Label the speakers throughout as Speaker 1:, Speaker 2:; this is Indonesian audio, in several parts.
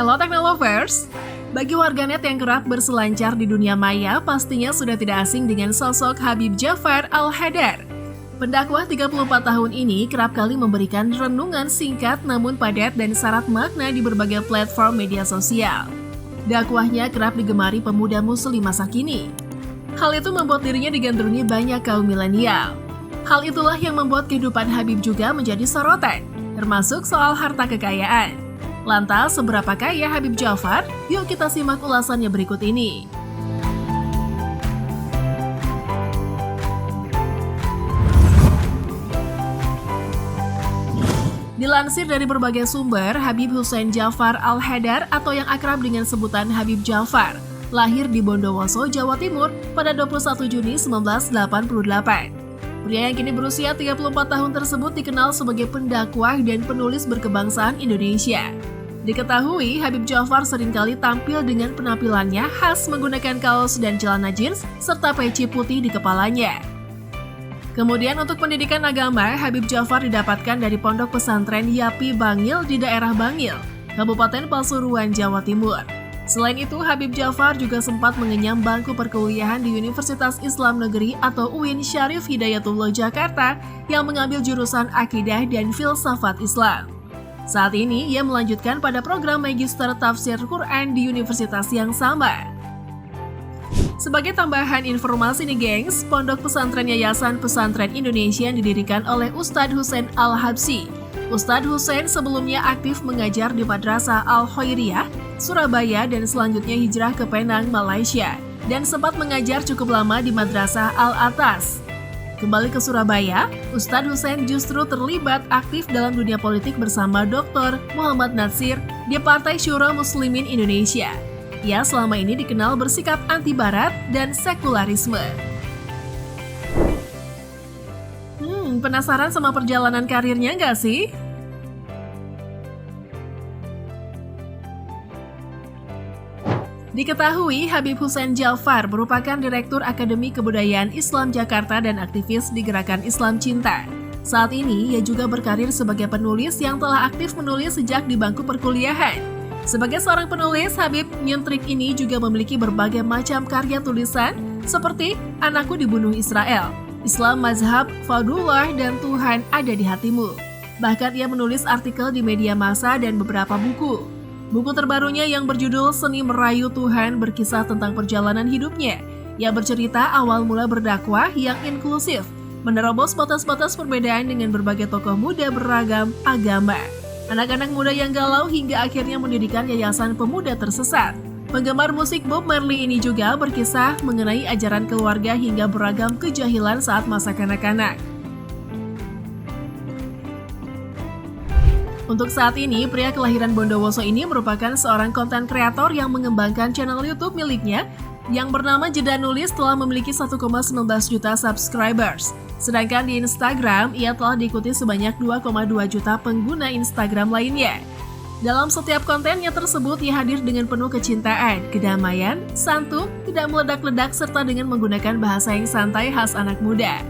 Speaker 1: Hello Technolovers! Bagi warganet yang kerap berselancar di dunia maya, pastinya sudah tidak asing dengan sosok Habib Ja'far Al-Haidar. Pendakwah 34 tahun ini kerap kali memberikan renungan singkat namun padat dan syarat makna di berbagai platform media sosial. Dakwahnya kerap digemari pemuda muslim masa kini. Hal itu membuat dirinya digandrungi banyak kaum milenial. Hal itulah yang membuat kehidupan Habib juga menjadi sorotan, termasuk soal harta kekayaan. Lantas, seberapa kaya Habib Ja'far? Yuk kita simak ulasannya berikut ini. Dilansir dari berbagai sumber, Habib Hussein Ja'far Al-Haidar atau yang akrab dengan sebutan Habib Ja'far, lahir di Bondowoso, Jawa Timur pada 21 Juni 1988. Pria yang kini berusia 34 tahun tersebut dikenal sebagai pendakwah dan penulis berkebangsaan Indonesia. Diketahui, Habib Ja'far seringkali tampil dengan penampilannya khas menggunakan kaos dan celana jeans serta peci putih di kepalanya. Kemudian untuk pendidikan agama, Habib Ja'far didapatkan dari Pondok Pesantren Yapi Bangil di daerah Bangil, Kabupaten Pasuruan, Jawa Timur. Selain itu, Habib Ja'far juga sempat mengenyam bangku perkuliahan di Universitas Islam Negeri atau UIN Syarif Hidayatullah Jakarta yang mengambil jurusan Akidah dan Filsafat Islam. Saat ini, ia melanjutkan pada program Magister Tafsir Quran di universitas yang sama. Sebagai tambahan informasi nih gengs, Pondok Pesantren Yayasan Pesantren Indonesia yang didirikan oleh Ustadz Hussein Al-Habsyi. Ustadz Hussein sebelumnya aktif mengajar di Madrasah Al-Khairiyah, Surabaya dan selanjutnya hijrah ke Penang, Malaysia, dan sempat mengajar cukup lama di Madrasah Al-Atas. Kembali ke Surabaya, Ustadz Hussein justru terlibat aktif dalam dunia politik bersama Dr. Muhammad Natsir di Partai Syuro Muslimin Indonesia. Ia selama ini dikenal bersikap anti-barat dan sekularisme. Penasaran sama perjalanan karirnya nggak sih? Diketahui, Habib Hussein Ja'far merupakan Direktur Akademi Kebudayaan Islam Jakarta dan aktivis di Gerakan Islam Cinta. Saat ini, ia juga berkarir sebagai penulis yang telah aktif menulis sejak di bangku perkuliahan. Sebagai seorang penulis, Habib nyentrik ini juga memiliki berbagai macam karya tulisan seperti Anakku Dibunuh Israel, Islam Mazhab Fadullah, dan Tuhan Ada di Hatimu. Bahkan ia menulis artikel di media massa dan beberapa buku. Buku terbarunya yang berjudul Seni Merayu Tuhan berkisah tentang perjalanan hidupnya. Ia bercerita awal mula berdakwah yang inklusif, menerobos batas-batas perbedaan dengan berbagai tokoh muda beragam agama. Anak-anak muda yang galau hingga akhirnya mendirikan Yayasan Pemuda Tersesat. Penggemar musik Bob Marley ini juga berkisah mengenai ajaran keluarga hingga beragam kejahilan saat masa kanak-kanak. Untuk saat ini, pria kelahiran Bondowoso ini merupakan seorang konten kreator yang mengembangkan channel YouTube miliknya yang bernama Jeda Nulis telah memiliki 1,19 juta subscribers. Sedangkan di Instagram, ia telah diikuti sebanyak 2,2 juta pengguna Instagram lainnya. Dalam setiap kontennya tersebut, ia hadir dengan penuh kecintaan, kedamaian, santun, tidak meledak-ledak, serta dengan menggunakan bahasa yang santai khas anak muda.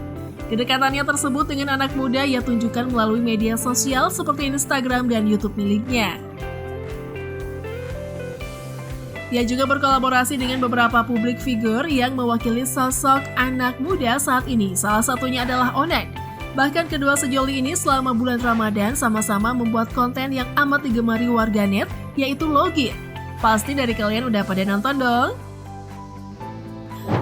Speaker 1: Kedekatannya tersebut dengan anak muda ia tunjukkan melalui media sosial seperti Instagram dan YouTube miliknya. Ia juga berkolaborasi dengan beberapa publik figur yang mewakili sosok anak muda saat ini, salah satunya adalah Onan. Bahkan kedua sejoli ini selama bulan Ramadan sama-sama membuat konten yang amat digemari warganet, yaitu Login. Pasti dari kalian udah pada nonton dong?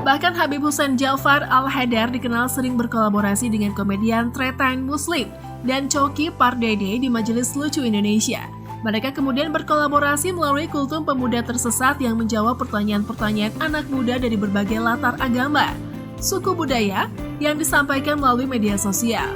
Speaker 1: Bahkan Habib Hussein Ja'far Al-Haidar dikenal sering berkolaborasi dengan komedian Tretan Muslim dan Coki Pardede di Majelis Lucu Indonesia. Mereka kemudian berkolaborasi melalui Kultum Pemuda Tersesat yang menjawab pertanyaan-pertanyaan anak muda dari berbagai latar agama, suku budaya yang disampaikan melalui media sosial.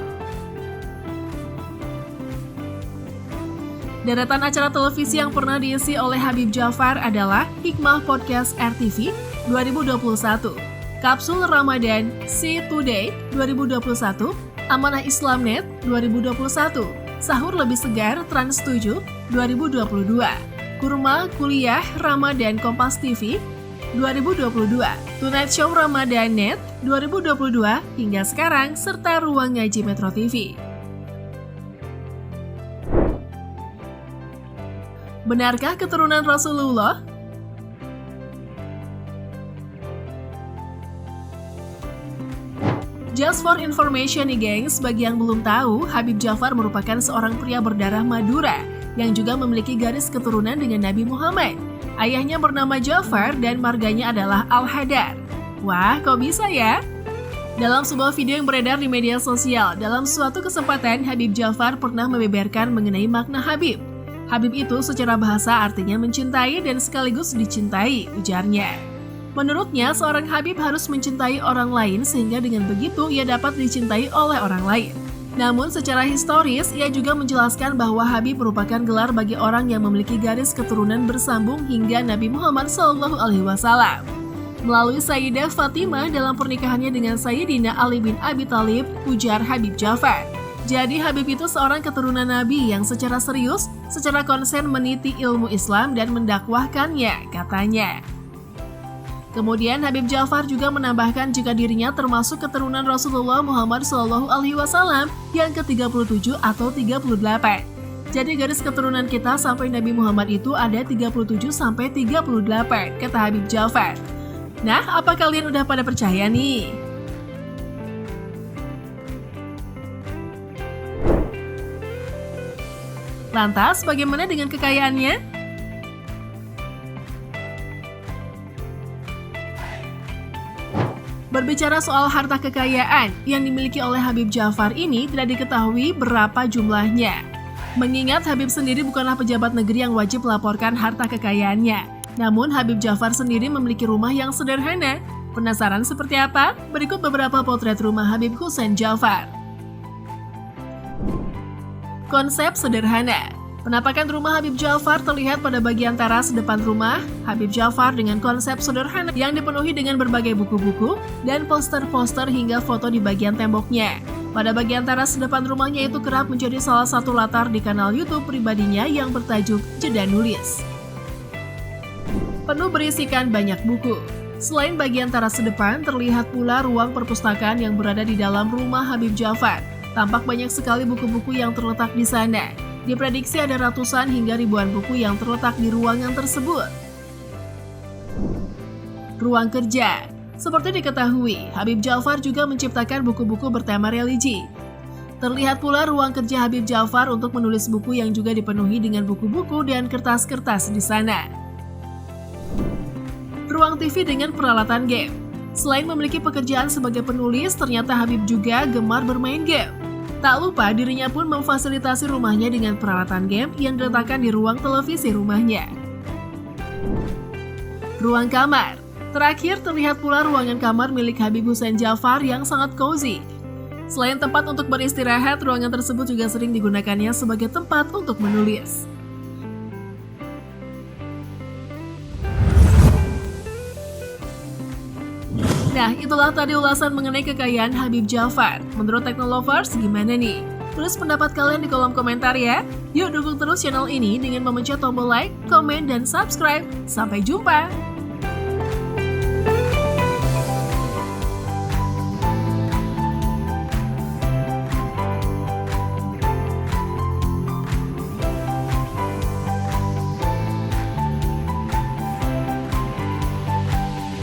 Speaker 1: Deretan acara televisi yang pernah diisi oleh Habib Ja'far adalah Hikmah Podcast RTV 2021, Kapsul Ramadan C Today 2021, Amanah Islamnet 2021, Sahur Lebih Segar Trans 7 2022, Kurma Kuliah Ramadan Kompas TV 2022, Tonight Show Ramadan Net 2022 hingga sekarang, serta Ruang Ngaji Metro TV. Benarkah keturunan Rasulullah? Just for information nih gengs, bagi yang belum tahu, Habib Ja'far merupakan seorang pria berdarah Madura yang juga memiliki garis keturunan dengan Nabi Muhammad. Ayahnya bernama Ja'far dan marganya adalah Al-Hadar. Wah, kok bisa ya? Dalam sebuah video yang beredar di media sosial, dalam suatu kesempatan Habib Ja'far pernah membeberkan mengenai makna Habib. Habib itu secara bahasa artinya mencintai dan sekaligus dicintai, ujarnya. Menurutnya, seorang Habib harus mencintai orang lain sehingga dengan begitu ia dapat dicintai oleh orang lain. Namun secara historis, ia juga menjelaskan bahwa Habib merupakan gelar bagi orang yang memiliki garis keturunan bersambung hingga Nabi Muhammad SAW. Melalui Sayyidah Fatimah dalam pernikahannya dengan Sayyidina Ali bin Abi Thalib, ujar Habib Ja'far. Jadi Habib itu seorang keturunan Nabi yang secara serius, secara konsen meniti ilmu Islam dan mendakwahkannya, katanya. Kemudian Habib Ja'far juga menambahkan jika dirinya termasuk keturunan Rasulullah Muhammad SAW yang ke-37 atau 38. Jadi garis keturunan kita sampai Nabi Muhammad itu ada 37 sampai 38, kata Habib Ja'far. Nah, apa kalian udah pada percaya nih? Lantas, bagaimana dengan kekayaannya? Berbicara soal harta kekayaan yang dimiliki oleh Habib Ja'far ini tidak diketahui berapa jumlahnya. Mengingat Habib sendiri bukanlah pejabat negeri yang wajib melaporkan harta kekayaannya. Namun Habib Ja'far sendiri memiliki rumah yang sederhana. Penasaran seperti apa? Berikut beberapa potret rumah Habib Hussein Ja'far. Konsep sederhana. Penampakan rumah Habib Ja'far terlihat pada bagian teras depan rumah Habib Ja'far dengan konsep sederhana yang dipenuhi dengan berbagai buku-buku dan poster-poster hingga foto di bagian temboknya. Pada bagian teras depan rumahnya itu kerap menjadi salah satu latar di kanal YouTube pribadinya yang bertajuk Jeda Nulis. Penuh berisikan banyak buku. Selain bagian teras depan, terlihat pula ruang perpustakaan yang berada di dalam rumah Habib Ja'far. Tampak banyak sekali buku-buku yang terletak di sana. Diprediksi ada ratusan hingga ribuan buku yang terletak di ruangan tersebut. Ruang kerja. Seperti diketahui, Habib Ja'far juga menciptakan buku-buku bertema religi. Terlihat pula ruang kerja Habib Ja'far untuk menulis buku yang juga dipenuhi dengan buku-buku dan kertas-kertas di sana. Ruang TV dengan peralatan game. Selain memiliki pekerjaan sebagai penulis, ternyata Habib juga gemar bermain game. Tak lupa dirinya pun memfasilitasi rumahnya dengan peralatan game yang diletakkan di ruang televisi rumahnya. Ruang kamar. Terakhir terlihat pula ruangan kamar milik Habib Hussein Ja'far yang sangat cozy. Selain tempat untuk beristirahat, ruangan tersebut juga sering digunakannya sebagai tempat untuk menulis. Nah, itulah tadi ulasan mengenai kekayaan Habib Ja'far. Menurut Teknolovers, gimana nih? Tulis pendapat kalian di kolom komentar ya. Yuk dukung terus channel ini dengan memencet tombol like, komen, dan subscribe. Sampai jumpa!